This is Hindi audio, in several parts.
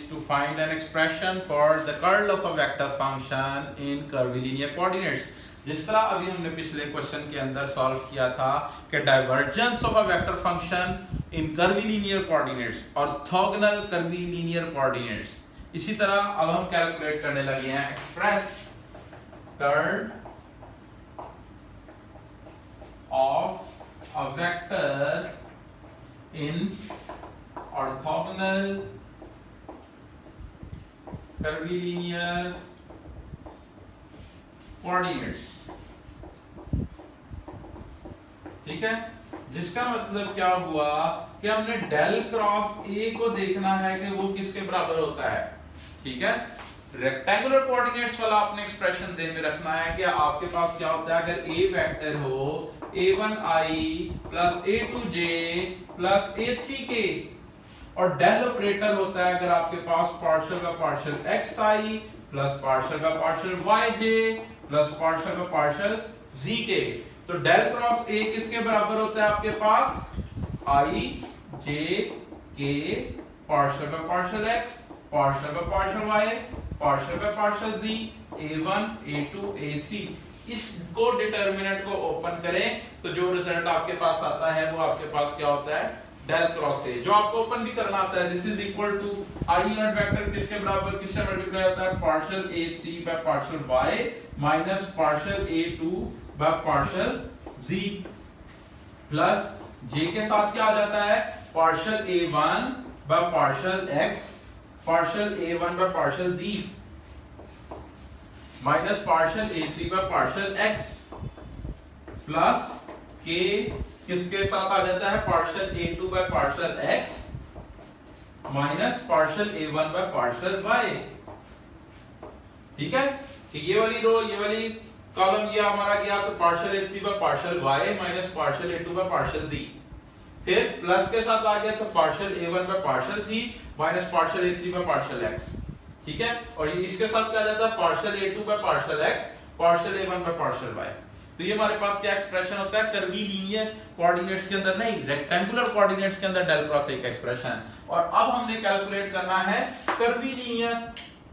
is to find an expression for the curl of a vector function in curvilinear coordinates. जिस तरह अभी हमने पिछले क्वेश्चन के अंदर सॉल्व किया था कि divergence of a vector function in curvilinear coordinates, orthogonal curvilinear coordinates, इसी तरह अब हम कैलकुलेट करने लगे हैं express curl of a vector in orthogonal curvilinear coordinates. ठीक है, जिसका मतलब क्या हुआ कि हमने डेल क्रॉस ए को देखना है कि वो किसके बराबर होता है। ठीक है, रेक्टेंगुलर कोऑर्डिनेट्स वाला आपने एक्सप्रेशन ध्यान में रखना है कि आपके पास क्या होता है, अगर ए वेक्टर हो a1i plus a2j plus a3k और डेल ऑपरेटर होता है अगर आपके पास पार्शियल का पार्शियल xi प्लस पार्शियल का पार्शियल yj प्लस पार्शियल का पार्शियल zk, तो डेल क्रॉस a किसके बराबर होता है आपके पास i j k पार्शियल का पार्शियल x पार्शियल का पार्शियल y पार्शियल का partial z a1 a2 a3। इसको डिटर्मिनेंट को ओपन करें तो जो रिजल्ट आपके पास आता है वो आपके पास क्या होता है, डेल क्रॉस ए। जो आपको ओपन भी करना आता है, this is equal to i unit vector किसके बराबर, किससे मल्टीप्लाई होता है, partial a3 by partial y minus partial a2 by partial z plus j के साथ क्या आ जाता है, partial a1 by partial x partial a1 by partial z minus partial a3 by partial x plus k किसके साथ आ जाता है, partial a2 by partial x minus partial a1 by partial y। ठीक है, कि ये वाली रो ये वाली कॉलम ये हमारा गया तो partial a3 by partial y minus partial a2 by partial z, फिर प्लस के साथ आ गया तो partial a1 by partial z minus partial a3 by partial x। ठीक है, और ये इसके साथ क्या आ जाता है, partial a2 by partial x partial a1 by partial y। तो ये हमारे पास क्या एक्सप्रेशन होता है, कर्वीलिनियर कोऑर्डिनेट्स के अंदर नहीं, रेक्टेंगुलर कोऑर्डिनेट्स के अंदर डेल क्रॉस ए का एक्सप्रेशन। और अब हमने कैलकुलेट करना है कर्वीलिनियर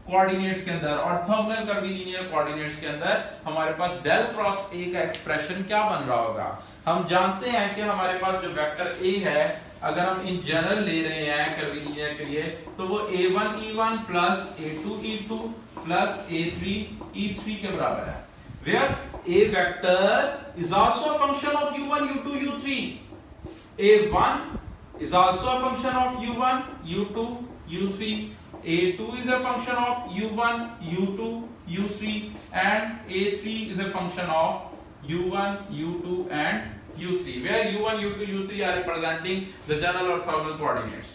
कोऑर्डिनेट्स के अंदर, ऑर्थोगोनल कर्वीलिनियर कोऑर्डिनेट्स के अंदर हमारे पास डेल क्रॉस ए का एक्सप्रेशन क्या बन रहा होगा। हम जानते हैं कि हमारे पास जो वेक्टर ए है अगर हम इन जनरल ले रहे हैं कर्वीलिनियर के लिए तो वो a1 e1 plus a2 e2 plus a3 e3 के बराबर है, where a vector is also a function of u1 u2 u3, a1 is also a function of u1 u2 u3, a2 is a function of u1 u2 u3 and a3 is a function of u1 u2 and u3, where u1 u2 u3 are representing the general orthogonal coordinates,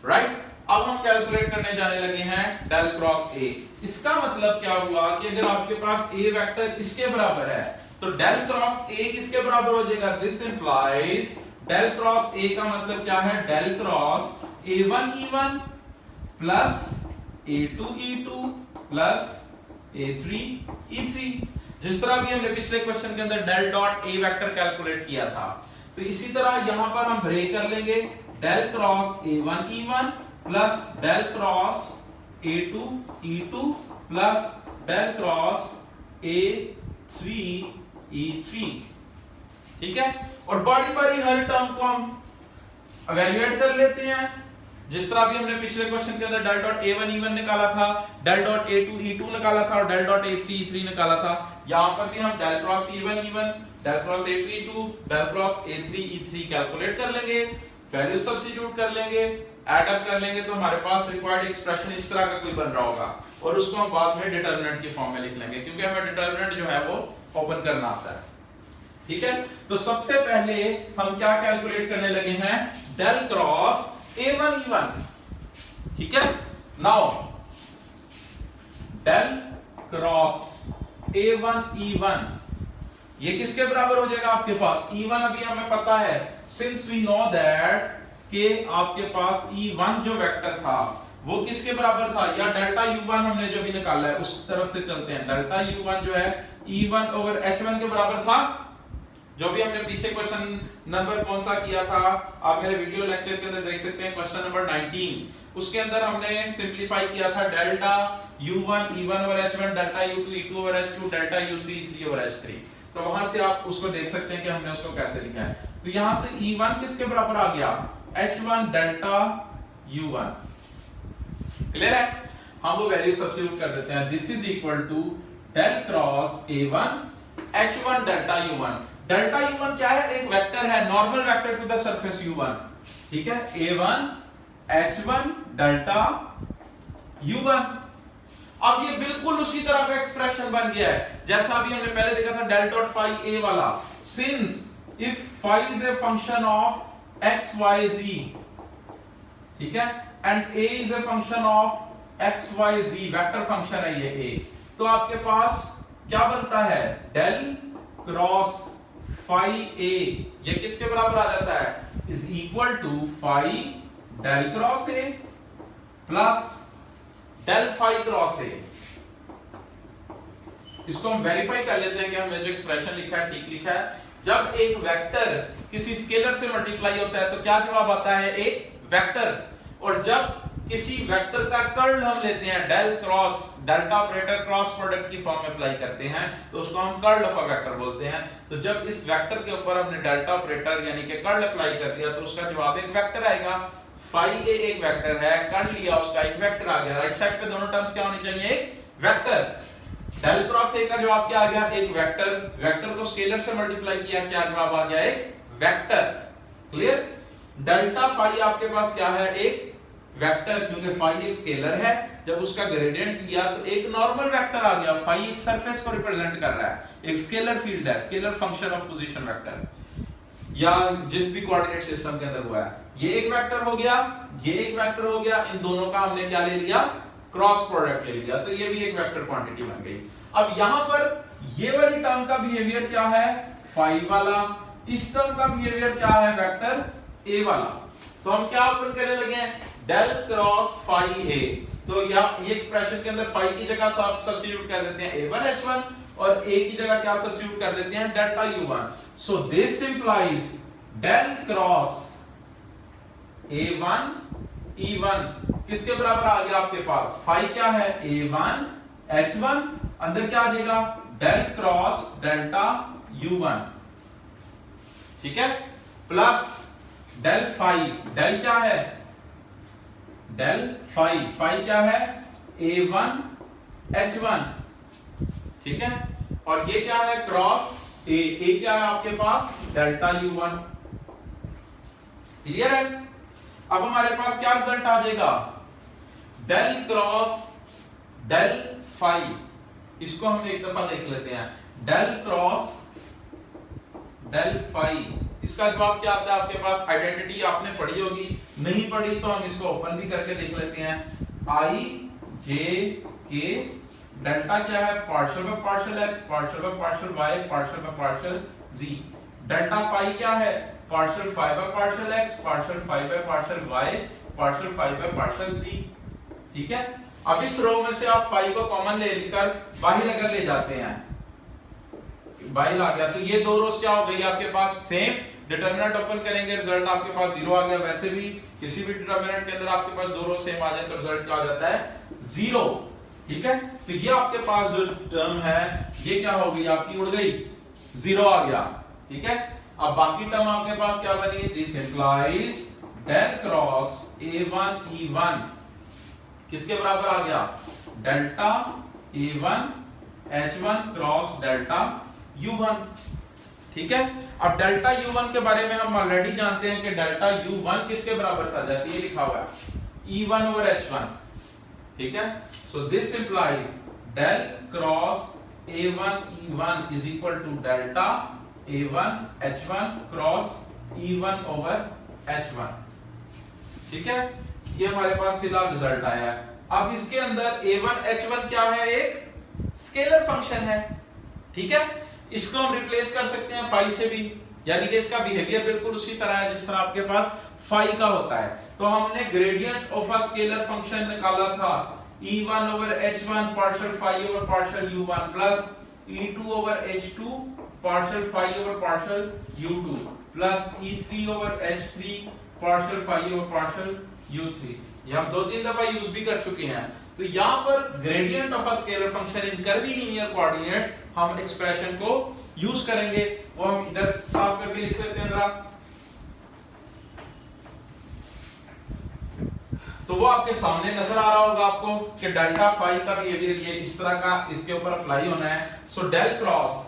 right? अब हम कैलकुलेट करने जाने लगे हैं डेल क्रॉस ए। इसका मतलब क्या हुआ कि अगर आपके पास ए वेक्टर इसके बराबर है तो डेल क्रॉस ए किसके बराबर हो जाएगा, this implies del cross A का मतलब क्या है, del cross a1 e1 plus a2 e2 plus a3 e3। जिस तरह भी हमने पिछले क्वेश्चन के अंदर del dot A vector calculate किया था, तो इसी तरह यहां पर हम ब्रेक कर लेंगे del cross a1 e1 plus del cross a2 e2 plus del cross a3 e3। ठीक है, और बारी बारी हर टर्म को हम इवैल्यूएट कर लेते हैं। जिस तरह भी हमने पिछले क्वेश्चन के अंदर डेल डॉट a1 e1 निकाला था, डेल डॉट a2 e2 निकाला था और डेल डॉट a3 e3 निकाला था, यहां पर भी हम del cross a1 e1 del cross a2 e2 del cross a3 e3 calculate कर लेंगे, वैल्यू सब्स्टिट्यूट कर लेंगे, ऐड अप कर लेंगे तो हमारे पास रिक्वायर्ड एक्सप्रेशन इस तरह का कोई बन रहा होगा और उसको हम बाद में डिटरमिनेंट की फॉर्म में लिख लेंगे क्योंकि हमें डिटरमिनेंट जो है वो ओपन करना आता है। ठीक है, तो सबसे पहले हम क्या कैलकुलेट करने लगे हैं, डेल क्रॉस a1 e1। ठीक है, now del cross a1 e1 ये किसके बराबर हो जाएगा आपके पास, e1 अभी हमें पता है, सिंस वी नो दैट कि आपके पास e1 जो वेक्टर था वो किसके बराबर था, या डेल्टा u1 हमने जो भी निकाला है उस तरफ से चलते हैं। डेल्टा u1 जो है e1 ओवर h1 के बराबर था, जो भी हमने पीछे क्वेश्चन नंबर कौन सा किया था, आप मेरे वीडियो लेक्चर के अंदर देख सकते हैं, क्वेश्चन नंबर 19, उसके अंदर हमने सिंपलीफाई किया था delta u1 e1 over h1 delta u2 e2 over h2 delta u3 e3 over h3। तो वहां से आप उसको देख सकते हैं कि हमने उसको कैसे लिखा है। तो यहां से e1 किसके बराबर आ गया, h1 डेल्टा u1। क्लियर है, हम वो वैल्यू सब्स्टिट्यूट कर देते हैं। This is equal to del cross a1 h1 delta u1। Delta u1 क्या है, एक वेक्टर है, normal vector to the surface u1, ठीक है, a1 h1 डेल्टा u1। अब ये बिल्कुल उसी तरह का एक्सप्रेशन बन गया है जैसा अभी हमने पहले देखा था डेल डॉट फाई a वाला। Since if phi is a function of x y z, ठीक है, and a is a function of x y z, vector function है ये a, तो आपके पास क्या बनता है, डेल क्रॉस फाई a, ये किसके बराबर आ जाता है, is equal to phi del cross a plus del phi cross a। इसको हम वेरीफाई कर लेते हैं कि हमने जो एक्सप्रेशन लिखा है ठीक लिखा है। जब एक वेक्टर किसी स्केलर से मल्टीप्लाई होता है तो क्या जवाब आता है, एक वेक्टर। और जब किसी वेक्टर का कर्ल हम लेते हैं, del cross delta operator cross product की फॉर्म में अप्लाई करते हैं तो उसको हम कर्ल ऑफ अ वेक्टर बोलते हैं। तो जब इस वेक्टर के ऊपर हमने डेल्टा ऑपरेटर यानी कि कर्ल अप्लाई कर दिया तो उसका जवाब एक वेक्टर आएगा। फाई a एक वेक्टर है, कर्ल लिया उसका, एक वेक्टर आ गया। राइट साइड पे दोनों टर्म्स क्या होनी चाहिए, एक वेक्टर। डेल क्रॉस a का जवाब क्या आ गया, एक वेक्टर। वेक्टर को स्केलर से मल्टीप्लाई किया, क्या जवाब आ गया, एक वेक्टर। क्लियर। डेल्टा फाई आपके पास क्या है, एक वेक्टर, क्योंकि फाई एक स्केलर है। जब उसका ग्रेडियंट लिया तो एक नॉर्मल वेक्टर आ गया। फाई एक सरफेस को रिप्रेजेंट कर रहा है, एक स्केलर फील्ड है, scalar function of position vector या जिस भी कोऑर्डिनेट सिस्टम के अंदर हुआ है। ये एक वेक्टर हो गया, ये एक वेक्टर हो गया, इन दोनों का हमने क्या ले लिया, क्रॉस प्रोडक्ट ले लिया, तो ये भी एक वेक्टर क्वांटिटी बन गई। अब यहां पर ये वाली टर्म का बिहेवियर क्या है, फाई वाला, इस टर्म का बिहेवियर क्या है, वेक्टर ए वाला। तो हम क्या ओपन करने लगे हैं, डेल क्रॉस फाई ए। तो ये एक्सप्रेशन के अंदर फाई की जगह सब्स्टिट्यूट कर देते हैं a1 h1 और a की जगह क्या सब्स्टिट्यूट कर देते हैं, delta u1। So this implies del cross a1 e1 किसके बराबर आ गया आपके पास, फाई क्या है, a1 h1, अंदर क्या आ जाएगा, डेल क्रॉस डेल्टा u1, ठीक है, प्लस डेल फाई, डेल क्या है, डेल फाई, फाई क्या है, a1 h1, ठीक है, और ये क्या है, क्रॉस a, a क्या है आपके पास, डेल्टा u1। क्लियर है। अब हमारे पास क्या रिजल्ट आ जाएगा, डेल क्रॉस डेल फाई। इसको हम एक दफा देख लेते हैं, डेल क्रॉस डेल फाई, इसका जवाब क्या आता है आपके पास, आइडेंटिटी आपने पढ़ी होगी, नहीं पढ़ी तो हम इसको ओपन भी करके देख लेते हैं। आई जे के डेल्टा क्या है, partial by partial x, partial by partial y, partial by partial z. Delta phi क्या है, partial phi by partial x, partial phi by partial y, partial phi by partial z. ठीक है। अब इस रो में से आप फाई को कॉमन ले लेकर बाहर अगर ले जाते हैं, बाहर आ गया तो ये दो रोज क्या हो गई आपके पास, सेम। डिटरमिनेंट ओपन करेंगे, रिजल्ट आपके पास 0 आ गया। वैसे भी किसी भी डिटरमिनेंट के अंदर आपके पास दो रो सेम आ जाए तो रिजल्ट क्या हो जाता है, 0। ठीक है। तो ये आपके पास जो टर्म है ये क्या हो गई आपकी, उड़ गई, 0 आ गया। ठीक है। अब बाकी टर्म आपके पास क्या बनी, this implies del cross a1 e1 किसके बराबर आ गया, delta a1 h1 cross delta u1। ठीक है। अब डेल्टा u1 के बारे में हम ऑलरेडी जानते हैं कि डेल्टा u1 किसके बराबर था, जैसे ये लिखा हुआ है e1 ओवर h1। ठीक है। So this implies del cross a1 e1 is equal to delta a1 h1 cross e1 over h1। ठीक है। ये हमारे पास फिलहाल रिजल्ट आया है। अब इसके अंदर a1 h1 क्या है, एक स्केलर फंक्शन है। ठीक है। इसको हम रिप्लेस कर सकते हैं फाई से भी, यानी कि इसका बिहेवियर बिल्कुल उसी तरह है जिस तरह आपके पास फाई का होता है। तो हमने gradient of a scalar function निकाला था e1 over h1 partial phi over partial u1 plus E2 over H2 partial phi over partial U2 plus E3 over H3 partial phi over partial U3। ये हम 2-3 दफा यूज भी कर चुके हैं। तो यहां पर gradient of a scalar function in curvilinear coordinate हम एक्सप्रेशन को यूज करेंगे, वो हम इधर साफ करके लिख लेते हैं जरा। तो वो आपके सामने नजर आ रहा होगा आपको कि डेल्टा फाई का बिहेवियर ये इस तरह का इसके ऊपर अप्लाई होना है। So del cross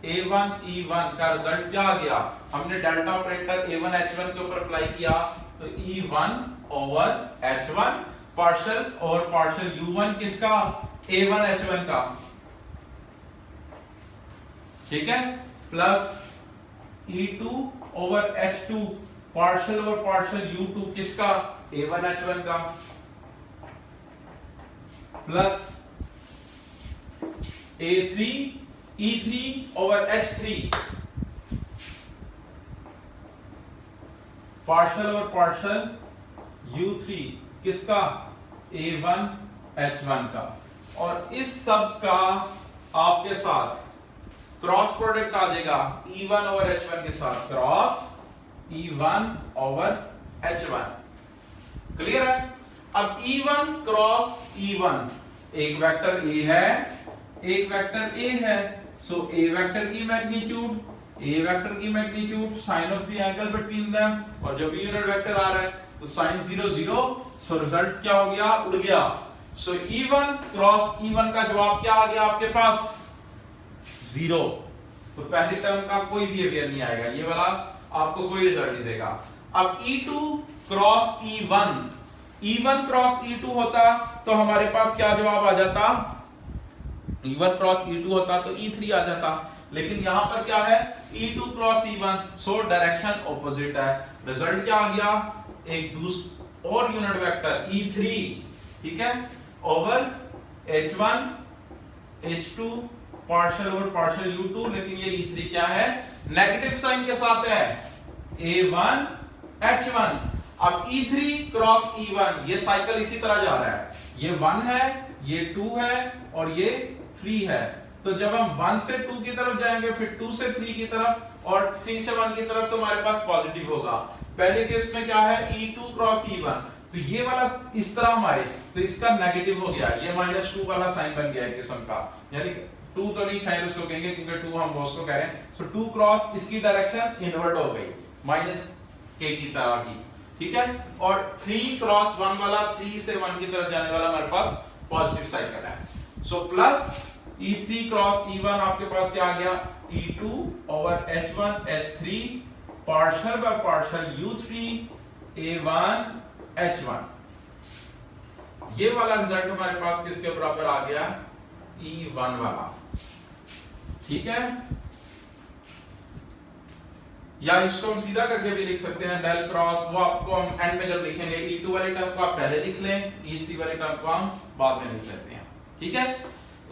A1 E1 का रिजल्ट क्या आ गया, हमने डेल्टा ऑपरेटर A1 H1 के ऊपर अप्लाई किया तो E1 ओवर H1 पार्शियल और पार्शियल U1 किसका, A1 H1 का, ठीक है, plus E2 over H2 partial over partial U2 किसका, A1 H1 का, plus A3 E3 over H3 partial over partial U3 किसका, A1 H1 का। और इस सब का आपके साथ क्रॉस प्रोडक्ट आ जाएगा E1 ओवर H1 के साथ, cross E1 over H1। Clear है। अब E1 क्रॉस E1, एक वेक्टर A है एक वेक्टर A है, सो A वेक्टर की magnitude sine of the angle between them, और जब यूनिट वेक्टर आ रहा है तो साइन 0 0, सो रिजल्ट क्या हो गया, उड़ गया। सो E1 क्रॉस E1 का जवाब क्या आ गया आपके पास, 0। तो पहली टर्म का कोई बिहेवियर नहीं आएगा, ये वाला आपको कोई रिजल्ट नहीं देगा। अब E2 cross E1 cross E2 होता तो हमारे पास क्या जवाब आ जाता, E1 क्रॉस E2 होता तो E3 आ जाता, लेकिन यहां पर क्या है, E2 cross E1, so direction opposite है। रिजल्ट क्या आ गया, एक दूसरा और यूनिट वेक्टर E3, ठीक है, over H1 H2 partial over partial U2, लेकिन ये E3 क्या है, नेगेटिव साइन के साथ है, A1 H1। अब E3 क्रॉस E1, ये साइकिल इसी तरह जा रहा है, ये 1 है, ये 2 है और ये 3 है। तो जब हम 1 से 2 की तरफ जाएंगे, फिर 2 से 3 की तरफ और 3 से 1 की तरफ, तो हमारे पास पॉजिटिव होगा। पहले केस में क्या है, E2 क्रॉस E1, तो ये वाला इस तरह हमारे, तो इसका नेगेटिव हो गया, ये -2 वाला साइन बन गया है किस्म का, यानी 2 तो नहीं खैर उसको कहेंगे क्योंकि 2 हम बॉस को कह रहे हैं। सो 2 क्रॉस इसकी डायरेक्शन इनवर्ट हो गई, -k की तरह की, ठीक है। और 3 क्रॉस 1 वाला 3 से 1 की तरफ जाने वाला हमारे पास पॉजिटिव साइकिल है। So plus E3 cross E1 आपके पास क्या आ गया, E2 over H1 H3 partial by partial U3 A1 H1। ये वाला रिजल्ट हमारे पास किसके बराबर आ गया, E1 वाला, ठीक है। या इसको हम सीधा करके भी लिख सकते हैं, डेल क्रॉस, वो आपको हम एंड में जब लिखेंगे, E2 वाली टर्म को आप पहले लिख लें, E3 वाली टर्म को हम बाद में लिख लेते हैं, ठीक है।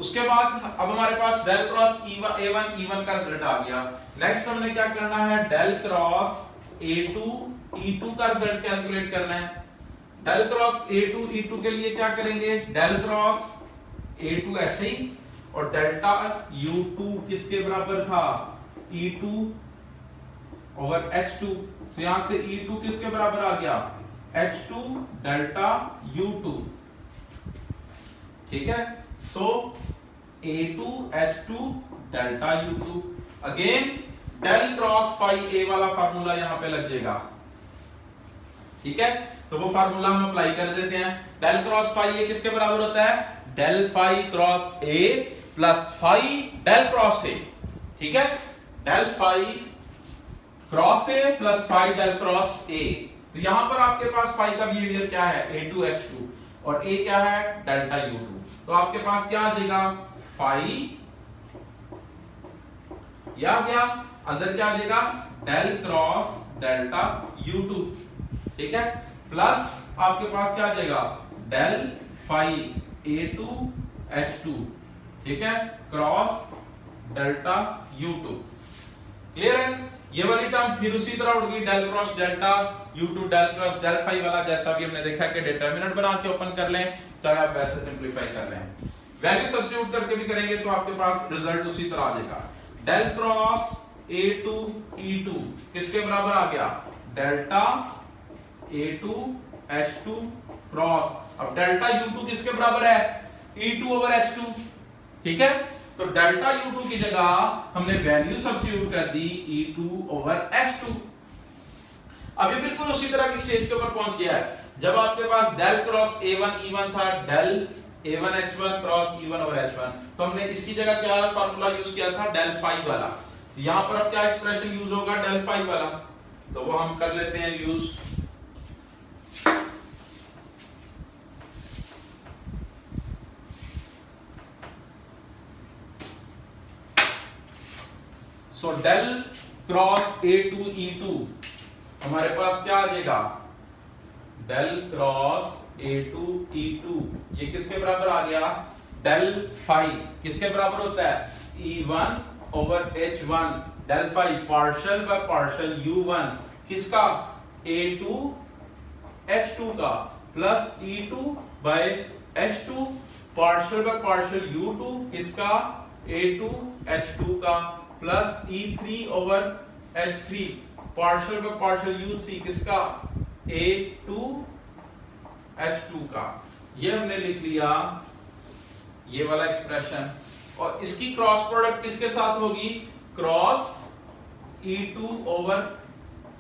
उसके बाद अब हमारे पास डेल क्रॉस A1 E1 का रिजल्ट आ गया। नेक्स्ट हमने क्या करना है, डेल क्रॉस A2 E2 का रिजल्ट कैलकुलेट करना है। डेल क्रॉस A2 E2 के लिए क्या करेंगे, डेल क्रॉस A2 ऐसे ही, और डेल्टा U2 किसके बराबर था, E2 ओवर H2, तो यहां से E2 किसके बराबर आ गया, H2 डेल्टा U2, ठीक है। So A2 H2 delta U2, again del cross phi A वाला फार्मूला यहां पे लग जाएगा, ठीक है। तो वो फार्मूला हम अप्लाई कर देते हैं। डेल क्रॉस फाई A किसके बराबर होता है, del phi cross A plus phi del cross A, ठीक है। Del phi cross A plus phi del cross A, तो यहां पर आपके पास फाई का बिहेवियर क्या है, A2 H2, और A क्या है, डेल्टा U2। तो आपके पास क्या आ जाएगा, फाई, या क्या अंदर क्या आ जाएगा, डेल क्रॉस डेल्टा U2, ठीक है, प्लस आपके पास क्या आ जाएगा, डेल फाई A2 H2, ठीक है, क्रॉस डेल्टा U2। क्लियर है। ये वाली टर्म फिर उसी तरह उड़ गई, del cross delta U2 del cross del phi वाला, जैसा भी हमने देखा कि डिटरमिनेंट बना के ओपन कर लें, चाहे आप वैसे सिंपलीफाई कर लें। वैल्यू सब्स्टिट्यूट करके भी करेंगे तो आपके पास रिजल्ट उसी तरह आ जाएगा। डेल क्रॉस A2 E2 किसके बराबर आ गया? डेल्टा A2 H2 क्रॉस, अब डेल्टा U2 किसके बराबर है? E2 ओवर H2, ठीक है। तो डेल्टा U2 की जगह हमने वैल्यू सब्स्टिट्यूट कर दी E2 ओवर H2। अब ये बिल्कुल उसी तरह की स्टेज के ऊपर पहुंच गया है जब आपके पास डेल क्रॉस A1 E1 था, del A1 H1 cross E1 over H1, तो हमने इसकी जगह क्या फार्मूला यूज किया था? डेल फाई वाला। यहां पर अब क्या एक्सप्रेशन यूज होगा? डेल फाई वाला, तो वो हम कर लेते हैं use. So del cross A2 E2 हमारे पास क्या आ जाएगा? डेल क्रॉस A2 E2 ये किसके बराबर आ गया? डेल फाई किसके बराबर होता है? E1 over H1, del phi partial by partial U1 किसका? A2 H2 का, plus E2 by H2 partial by partial U2 किसका? A2 H2 का, plus E3 over H3 partial by partial U3 किसका? A2 H2 का। ये हमने लिख लिया ये वाला एक्सप्रेशन, और इसकी क्रॉस प्रोडक्ट किसके साथ होगी? Cross E2 over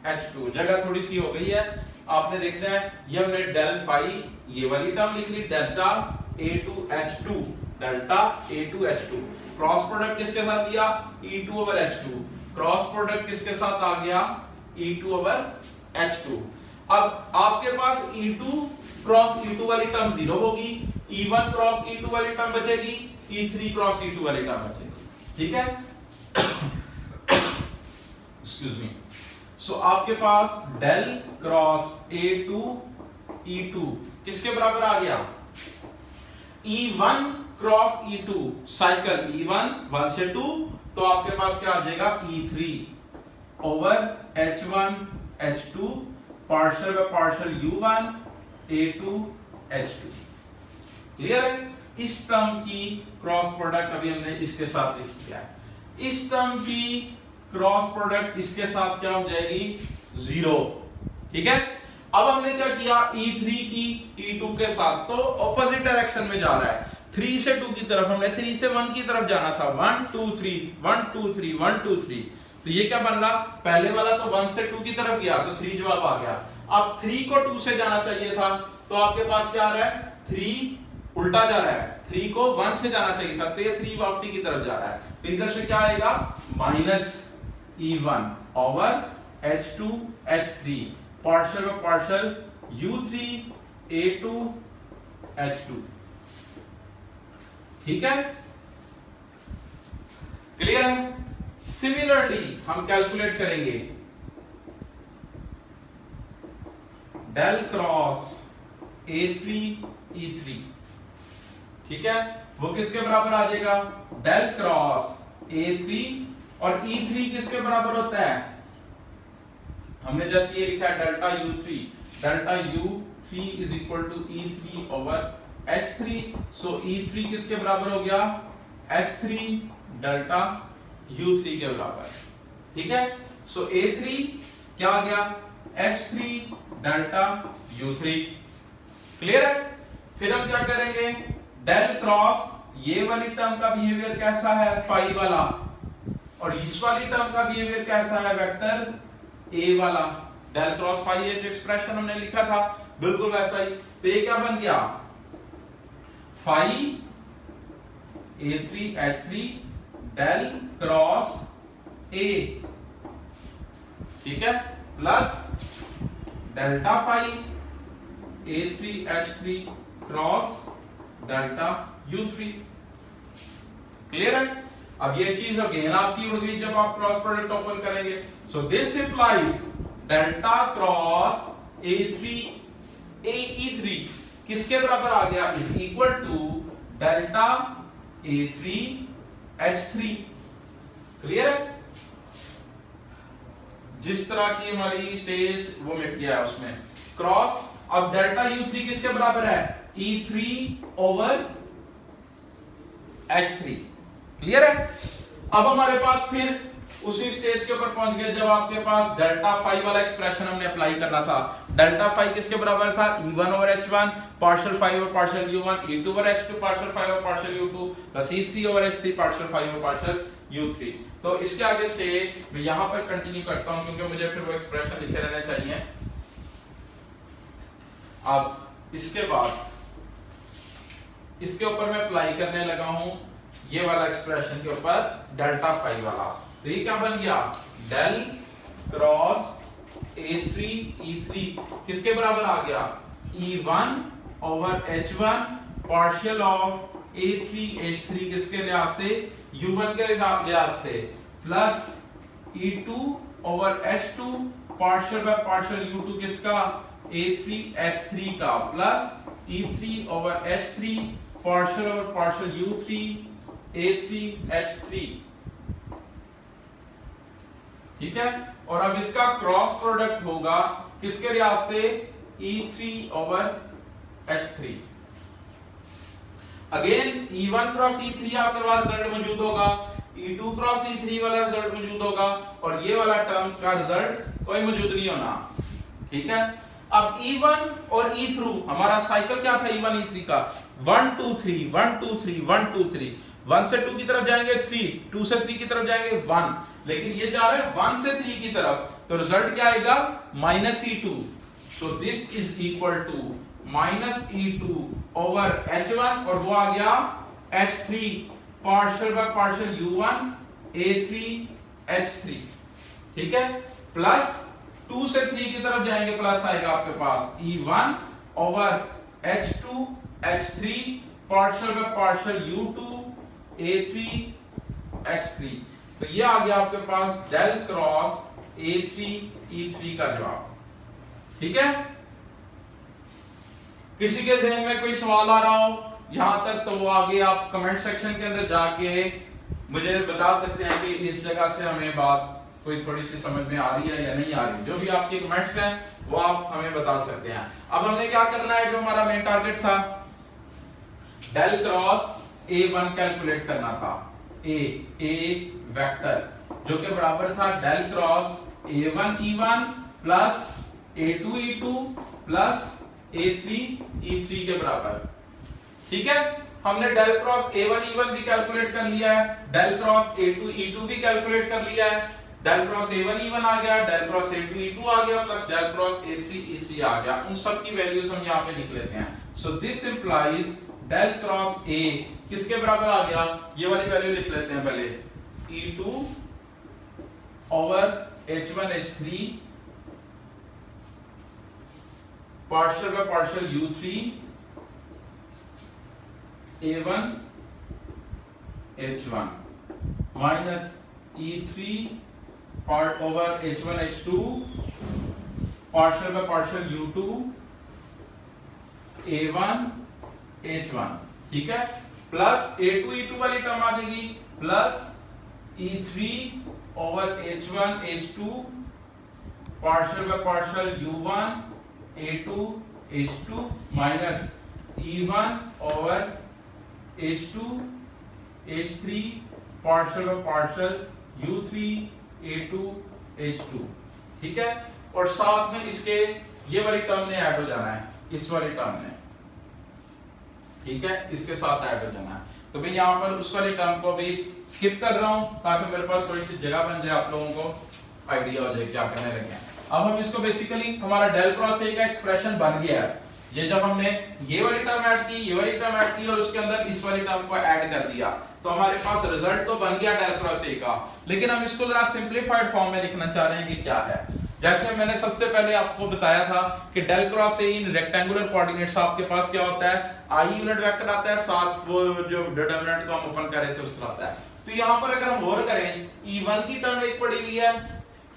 H2। जगह थोड़ी सी हो गई है, आपने देखना है। ये हमने डेल फाई ये वाली टर्म लिख ली, delta A2 H2, delta A2 H2। Cross product किसके साथ दिया? E2 over H2। Cross product किसके साथ आ गया? E2 over H2। अब आपके पास E2 क्रॉस E2 वाली टर्म 0 होगी, E1 क्रॉस E2 वाली टर्म बचेगी, E3 क्रॉस E2 वाली टर्म बचेगी, ठीक है। Excuse me. सो आपके पास डेल क्रॉस A2 E2 किसके बराबर आ गया? E1 cross E2 cycle E1 1 से 2, तो आपके पास क्या आ जाएगा? E3 over H1 H2 partial by partial U1 A2 H2। Clear है? इस टर्म की क्रॉस प्रोडक्ट अभी हमने इसके साथ लिख दिया है। इस टर्म की क्रॉस प्रोडक्ट इसके साथ क्या हो जाएगी? 0, ठीक है। अब हमने क्या किया? E3 की E2 के साथ, तो ऑपोजिट डायरेक्शन में जा रहा है, 3 से 2 की तरफ, हमने 3 से 1 की तरफ जाना था। 1 2 3 1 2 3 1 2 3, तो ये क्या बन रहा? पहले वाला तो 1 से 2 की तरफ गया तो 3 जवाब आ गया। अब 3 को 2 से जाना चाहिए था, तो आपके पास क्या आ रहा है? 3 उल्टा जा रहा है, 3 को 1 से जाना चाहिए था, तो ये 3 वापसी की तरफ जा रहा है, तो इधर से क्या आएगा? Minus E1 over H2 H3 partial by partial U3 A2 H2, ठीक है। क्लियर है? सिमिलरली हम कैलकुलेट करेंगे डेल क्रॉस A3 E3, ठीक है। वो किसके बराबर आ जाएगा? डेल क्रॉस A3, और E3 किसके बराबर होता है? हमने जस्ट ये लिखा है delta U3, delta U3 is equal to E3 over H3। So E3 किसके बराबर हो गया? H3 डेल्टा U3 के बराबर, ठीक है। सो A3 क्या आ गया? H3 delta U3। क्लियर है? फिर हम क्या करेंगे? डेल क्रॉस ये वाली टर्म का बिहेवियर कैसा है? फाई वाला, और इस वाली टर्म का बिहेवियर कैसा है? वेक्टर A वाला। डेल क्रॉस फाई ये जो एक्सप्रेशन हमने लिखा था बिल्कुल वैसा ही, तो ये क्या बन गया? Phi A3 H3 del cross A, ठीक है, plus delta phi A3 H3 cross delta U3। Clear है? अब ये चीज अगेन आपकी होगी जब आप क्रॉस प्रोडक्ट ओपन करेंगे। So this implies delta cross A3 AE3 किसके बराबर आ गया? Is equal to delta A3 H3। Clear है? जिस तरह की हमारी स्टेज वो मिट गया उसमें क्रॉस। अब डेल्टा U3 किसके बराबर है? E3 over H3। क्लियर है? अब हमारे पास फिर उसी स्टेज के ऊपर पहुंच गए जब आपके पास डेल्टा फाई वाला एक्सप्रेशन हमने अप्लाई करना था। डेल्टा फाई किसके बराबर था? E1 over H1 partial phi over partial U1 E2 over H2 partial phi over partial U2 plus E3 over H3 partial phi over partial U3। तो इसके आगे से मैं यहां पर कंटिन्यू करता हूं क्योंकि मुझे फिर वो एक्सप्रेशन लिखे रहने चाहिए। अब इसके बाद इसके ऊपर मैं अप्लाई करने लगा हूं ये वाला एक्सप्रेशन के ऊपर डेल्टा फाई वाला। तो ये क्या बन गया? डेल क्रॉस A3 E3 किसके बराबर आ गया? E1 over H1 partial of A3 H3 किसके लिहाज से? U1 के लिहाज से plus E2 over H2 partial by partial U2 किसका? A3 H3 का plus E3 over H3 partial over partial U3 A3 H3। ठीक है? और अब इसका क्रॉस प्रोडक्ट होगा किसके लिहाज से? E3 over H3। Again E1 cross E3 आपके पास रिजल्ट मौजूद होगा, E2 क्रॉस E3 वाला रिजल्ट मौजूद होगा और ये वाला टर्म का रिजल्ट कोई मौजूद नहीं होना। ठीक है? अब E1 और E3 हमारा साइकिल क्या था E1 E3 का? 1 2 3 1 2 3 1 2 3 1 से 2 की तरफ जाएंगे 3, 2 से 3 की तरफ जाएंगे 1, लेकिन ये जा रहा है 1 से 3 की तरफ, तो रिजल्ट क्या आएगा? -E2। So this is equal to -E2 over H1 और वो आ गया H3 partial by partial U1 A3 H3। ठीक है? प्लस 2 से 3 की तरफ जाएंगे प्लस आएगा आपके पास E1 over H2 H3 partial by partial U2 A3 H3। तो ये आ गया आपके पास डेल क्रॉस A3 E3 का जवाब। ठीक है? किसी के ज़हन में कोई सवाल आ रहा हो यहां तक तो वो आगे आप कमेंट सेक्शन के अंदर जाके मुझे बता सकते हैं कि इस जगह से हमें बात कोई थोड़ी सी समझ में आ रही है या नहीं आ रही। जो भी आपके कमेंट्स हैं वो आप हमें बता सकते हैं। अब हमने क्या करना है, जो हमारा मेन टारगेट था डेल क्रॉस A1 कैलकुलेट करना था। A वेक्टर जो कि बराबर था del cross A1 E1 plus A2 E2 plus A3 E3 के बराबर। ठीक है? हमने डेल क्रॉस A1 E1 भी कैलकुलेट कर लिया है, डेल क्रॉस A2 E2 भी कैलकुलेट कर लिया है। डेल क्रॉस A1 E1 आ गया, डेल क्रॉस A2 E2 आ गया plus del cross A3 E3 आ गया। उन सब की वैल्यूज हम यहां पे लिख लेते हैं। So this implies del cross A किसके बराबर आ गया? ये वाली वैल्यू लिख लेते हैं पहले, E2 over H1 H3 partial by partial U3 A1 H1 minus E3 part over H1 H2 partial by partial U2 A1 H1। ठीक है? प्लस A2 E2 वाली टर्म आ जाएगी plus E3 over H1 H2 partial by partial U1 A2 H2 minus E1 over H2 H3 partial by partial U3 A2 H2। ठीक है? और साथ में इसके ये वाली टर्म ने ऐड हो जाना है इस वाली टर्म में। ठीक है? इसके साथ ऐड हो जाना है। तो भाई यहां पर उस वाली टर्म को भी स्किप कर रहा हूं ताकि मेरे पास थोड़ी सी जगह बन जाए, आप लोगों को आइडिया हो जाए क्या करने लगे हैं। अब हम इसको बेसिकली हमारा डेल क्रॉस ए का एक्सप्रेशन बन गया है। ये जब हमने ये वाली टर्म ऐड की, ये वाली टर्म ऐड की और उसके अंदर इस वाली टर्म को ऐड कर दिया तो हमारे पास रिजल्ट तो बन गया डेल क्रॉस ए का। लेकिन हम इसको जरा सिंपलीफाइड फॉर्म में लिखना चाह रहे हैं कि क्या है। जैसे मैंने सबसे पहले आपको बताया था कि del cross A in rectangular coordinates आपके पास क्या होता है, आई यूनिट वेक्टर आता है, साथ वो जो डिटरमिनेंट को हम ओपन कर रहे थे उसका आता है। तो यहां पर अगर हम और करें, E1 की टर्म एक पड़ी हुई है,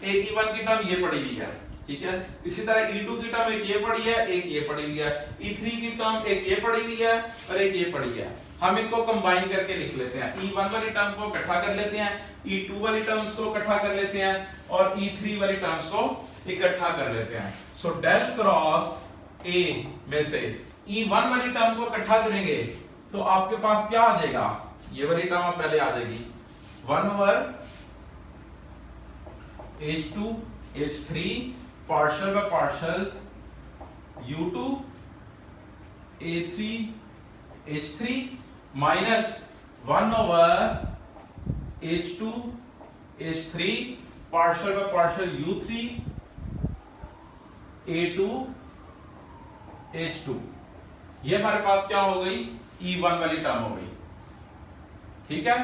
एक E1 की टर्म ये पड़ी हुई है। ठीक है? इसी तरह E2 की टर्म एक ये पड़ी है, एक ये पड़ी हुई है, E3 की टर्म एक ये पड़ी हुई है और एक ये पड़ी है। हम इनको कंबाइन करके लिख लेते हैं। E1 वाली टर्म को इकट्ठा कर लेते हैं, E2 वाली टर्म्स को इकट्ठा कर लेते हैं और E3 वाली टर्म्स को इकट्ठा कर लेते हैं। सो डेल क्रॉस A में से E1 वाली टर्म को इकट्ठा करेंगे तो आपके पास क्या आ जाएगा, ये वाली टर्म पहले आ जाएगी 1 over H2 H3 partial by partial U2 A3 H3 minus 1 over H2 H3 partial by partial U3 A2 H2। ये हमारे पास क्या हो गई E1 वाली टर्म हो गई, ठीक है।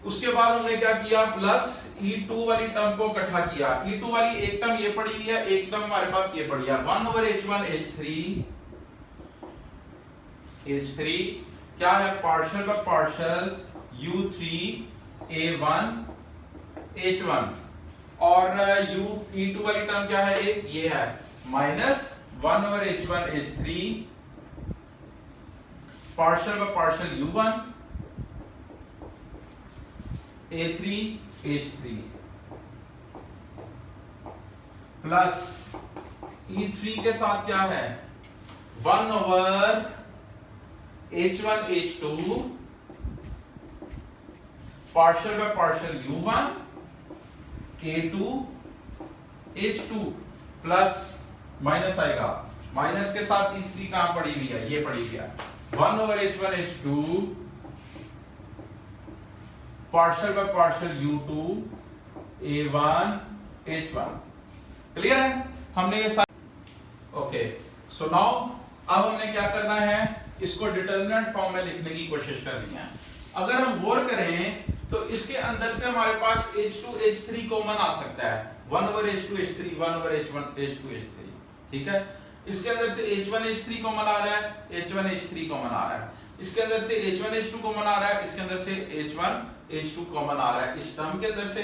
उसके बाद हमने क्या किया, प्लस E2 वाली टर्म को इकट्ठा किया। E2 वाली एक टर्म ये पड़ी हुई है, एक टर्म हमारे पास ये पड़ी है 1 ओवर H1 H3 क्या है, partial by partial U3 A1 H1 और E2 वाली टर्म क्या है, एक ये है minus 1 over H1 H3 partial by partial U1 A3 H3 plus E3 के साथ क्या है 1 over H1 H2 partial by partial U1 A2 H2 plus minus आएगा, माइनस के साथ तीसरी कहां पड़ी हुई है, ये पड़ी हुई है 1 over H1 H2 partial by partial U2 A1 H1। Clear है, हमने ये सारे ओके। सो नाउ अब हमने क्या करना है, इसको डिटरमिनेंट फॉर्म में लिखने की कोशिश करनी है। अगर हम गौर करें तो इसके अंदर से हमारे पास H2 H3 कॉमन आ सकता है 1 over H2 H3 1 over H1 H2 H3, ठीक है। इसके अंदर से H1 H3 कॉमन आ रहा है, H1 H3 कॉमन आ रहा है, इसके अंदर से H1 H2 कॉमन आ रहा है, इसके अंदर से H1 H2 कॉमन आ रहा है इस टर्म के अंदर से।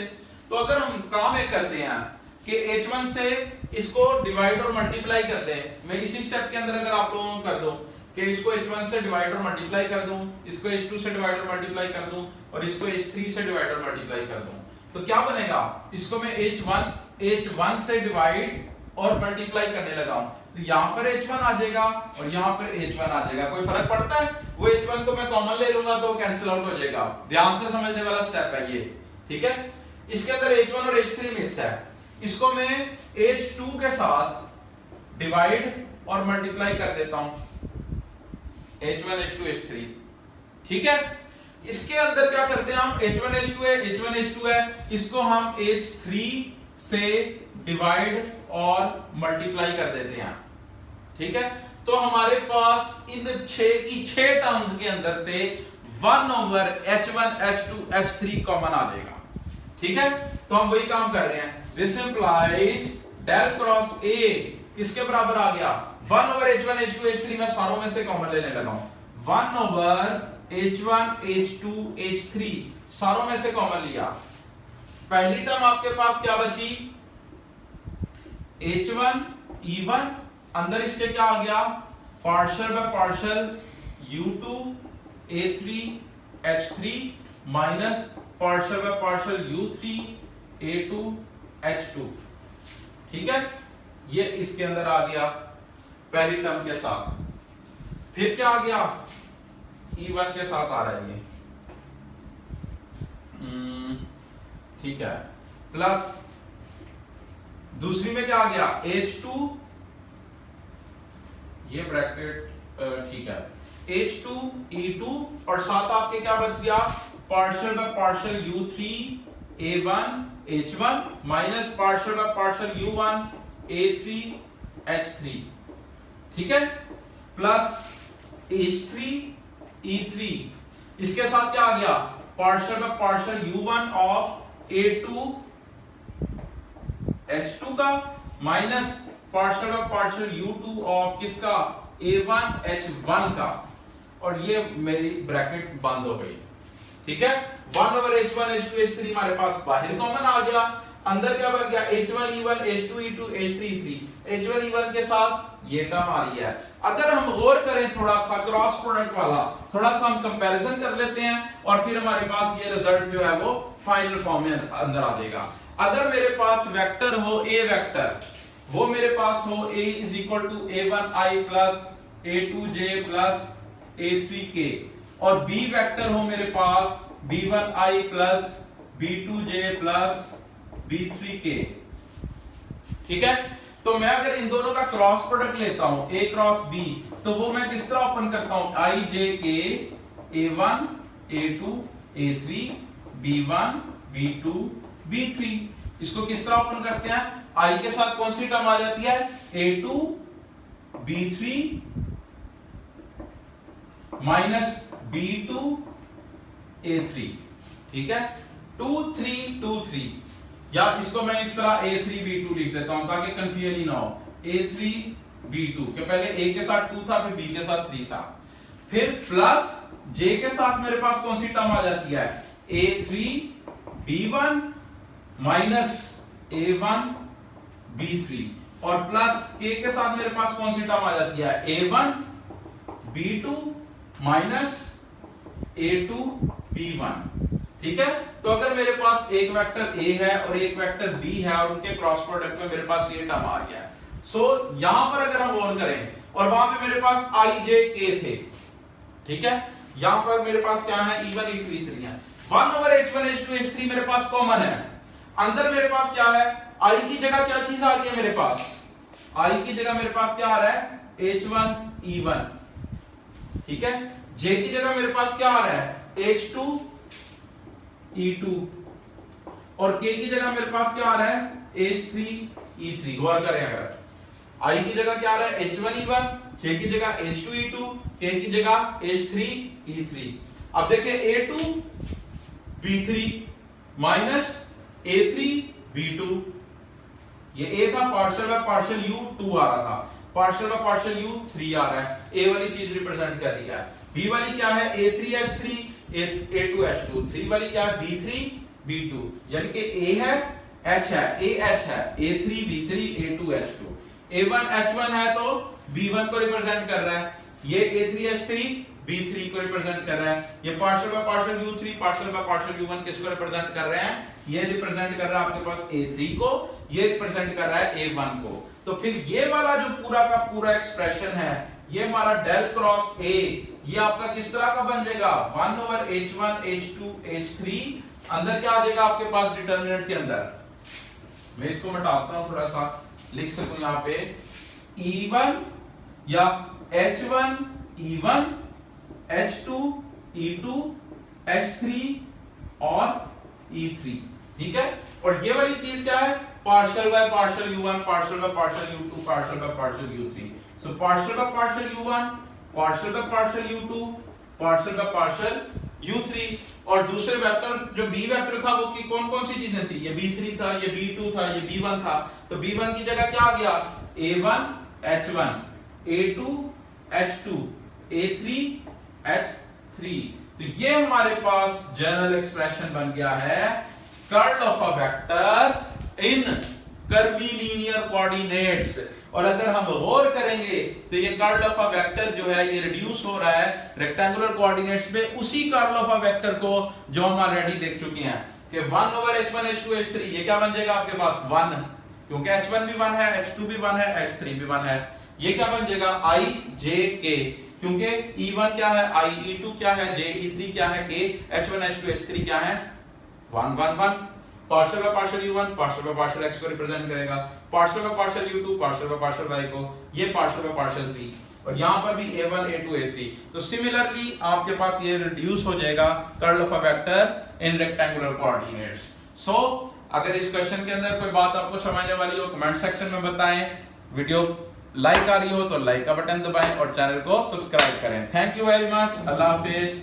तो अगर हम काम एक करते हैं कि H1 से इसको डिवाइड और मल्टीप्लाई करते हैं, मैं इसी स्टेप के अंदर अगर आप लोगों को कर दूं कि इसको H1 से डिवाइड और मल्टीप्लाई कर दूं, इसको H2 से डिवाइड और मल्टीप्लाई कर दूं और इसको H3 से डिवाइड और मल्टीप्लाई कर दूं, तो क्या बनेगा, इसको मैं H1 से डिवाइड और मल्टीप्लाई करने लगा हूं, तो यहां पर H1 आ जाएगा और यहां पर H1 आ जाएगा। कोई फर्क पड़ता है, वो H1 को मैं कॉमन ले लूंगा तो कैंसिल आउट हो जाएगा। ध्यान से समझने वाला स्टेप है ये, ठीक है। इसके अंदर H1 और H3 मिस है, इसको मैं H2 के साथ डिवाइड और मल्टीप्लाई कर देता हूं H1 H2 H3, ठीक है। इसके अंदर क्या करते हैं हम, H1 H2 है, H1 H2 है, इसको हम H3 से डिवाइड और मल्टीप्लाई कर देते हैं, ठीक है। तो हमारे पास इन 6 की 6 टर्म्स के अंदर से 1 over H1 H2 H3 common आ जाएगा, ठीक है। तो हम वही काम कर रहे हैं, this implies del cross A किसके बराबर आ गया, 1 ओवर H1 H2 H3 में सारों में से कॉमन लेने लगा हूं, 1 ओवर H1 H2 H3 सारों में से कॉमन लिया। पहली टर्म आपके पास क्या बची, H1 E1 अंदर इसके क्या आ गया, partial by partial U2 A3 H3 minus partial by partial U3 A2 H2, ठीक है। ये इसके अंदर आ गया पहली टर्म के साथ। फिर क्या आ गया, E1 के साथ आ रहा है ये, ठीक है, प्लस दूसरी में क्या आ गया H2, ये ब्रैकेट ठीक है, H2 E2 और साथ आपके क्या बच गया, partial by partial U3 A1 H1 minus partial by partial U1 A3 H3, ठीक है, प्लस H3 E3 इसके साथ क्या आ गया, partial by partial U1 of A2 H2 का minus partial by partial U2 of किसका, A1 H1 का, और ये मेरी ब्रैकेट बंद हो गई, ठीक है। 1 ओवर H1 H2 H3 हमारे पास बाहर कॉमन आ गया, अंदर क्या बन गया, H1 E1 H2 E2 H3 E3, H1 E1 के साथ ये टर्म आ रही है। अगर हम गौर करें थोड़ा सा क्रॉस प्रोडक्ट वाला, थोड़ा सा हम कंपैरिजन कर लेते हैं और फिर हमारे पास ये रिजल्ट जो है वो फाइनल फॉर्म में अंदर आ जाएगा। अगर मेरे पास वेक्टर हो A वेक्टर, वो मेरे पास हो A is equal to A1I plus A2J plus A3K, और बी वेक्टर हो मेरे पास b1i plus b2j plus b3k। ठीक है, तो मैं अगर इन दोनों का क्रॉस प्रोडक्ट लेता हूं a क्रॉस b, तो वो मैं किस तरह ओपन करता हूं, i j k a1 a2 a3 b1 b2 b3। इसको किस तरह ओपन करते हैं, i के साथ कौन सी टर्म आ जाती है, a2 b3 minus b2 a3। ठीक है, 2 3 2 3, या इसको मैं इस तरह a3 b2 लिख देता हूं ताकि कंफ्यूजन ही ना हो। a3 b2 के पहले a के साथ 2 था, फिर b के साथ 3 था, फिर प्लस j के साथ मेरे पास कौन सी टर्म आ जाती है, a3 b1 minus a1 b3, और प्लस k के साथ मेरे पास कौन सी टर्म आ जाती है, a1 b2 minus a2 b1। ठीक है, तो अगर मेरे पास एक वेक्टर a है और एक वेक्टर b है और उनके क्रॉस प्रोडक्ट में मेरे पास ये टर्म आ गया है। सो यहां पर अगर हम ऑन करें और वहां पे मेरे पास i j k थे, ठीक है, यहां पर मेरे पास क्या है, e1 e2 e3 है, 1 ओवर h1 h2 h3 मेरे पास कॉमन है। अंदर मेरे पास क्या है, i की जगह क्या चीज आ रही है मेरे पास, i की जगह मेरे पास क्या आ रहा है, h1 e1। ठीक है, j की जगह मेरे पास क्या आ रहा है, h2 e2, और k की जगह मेरे पास क्या आ रहा है, h3 e3। गौर करें, अगर i की जगह क्या आ रहा है, h1 e1, j की जगह h2 e2, k की जगह h3 e3। अब देखिए a2 b3 minus a3 b2, ये a था, पार्शियल बाय पार्शियल u 2 आ रहा था, पार्शियल बाय पार्शियल u 3 आ रहा है, a वाली चीज रिप्रेजेंट कर दिया है। b वाली क्या है, a3 h3 a2 h2, 3 वाली क्या है, b3 b2, यानी कि a है h है, a h है, a3 b3 a2 h2, a1 h1 है तो b1 को रिप्रेजेंट कर रहा है, ये a3 h3 b3 को रिप्रेजेंट कर रहा है, ये partial by partial u3 partial by partial u1 किसको रिप्रेजेंट कर रहे हैं, ये रिप्रेजेंट कर रहा है आपके पास a3 को, ये रिप्रेजेंट कर रहा है a1 को। तो फिर ये वाला जो पूरा का पूरा एक्सप्रेशन है, ये हमारा डेल क्रॉस a, ये आपका किस तरह का बन जाएगा, 1 ओवर h1 h2 h3, अंदर क्या आ जाएगा आपके पास डिटरमिनेंट के अंदर, मैं इसको मिटाता हूं थोड़ा सा, लिख सकूं यहां पे e1 या h1 e1 h2 e2 h3 और e3। ठीक है, और ये वाली चीज क्या है, partial by partial u1 partial by partial u2 partial by partial u3। So partial by partial u1 partial by partial u2 partial by partial u3, और दूसरे वेक्टर जो b वेक्टर था वो की कौन कौन सी चीजें थी, ये b3 था, ये b2 था, ये b1 था, तो b1 की जगह क्या आ गया, a1 h1 a2 h2 a3 h3। तो ये हमारे पास जनरल एक्सप्रेशन बन गया है, curl of a vector in curvilinear coordinates. और अगर हम गौर करेंगे तो ये कर्ल ऑफ अ वेक्टर जो है ये रिड्यूस हो रहा है रेक्टेंगुलर कोऑर्डिनेट्स में उसी कर्ल ऑफ अ वेक्टर को जो हम ऑलरेडी देख चुके हैं कि 1 ओवर h1 h2 h3, ये क्या बन जाएगा आपके पास 1, क्योंकि h1 भी 1 है, h2 भी 1 है, h3 भी 1 है, ये क्या बन जाएगा i j k, क्योंकि e1 क्या है, i e2 क्या है, j e3 क्या है, k h1 h2 h3 क्या है, 1 1 1। Partial by partial u1 partial by partial x को रिप्रेजेंट करेगा, partial by partial u2 partial by partial y को, ये पार्शियल बाय पार्शियल z, और यहां पर भी a1 a2 a3। तो सिमिलरली आपके पास ये रिड्यूस हो जाएगा curl of a vector in rectangular coordinates. So अगर इस क्वेश्चन के अंदर कोई बात आपको समझने वाली हो कमेंट सेक्शन में बताएं, वीडियो लाइक आ रही हो तो लाइक का बटन दबाएं और चैनल को सब्सक्राइब करें। Thank you very much, Allah Hafiz.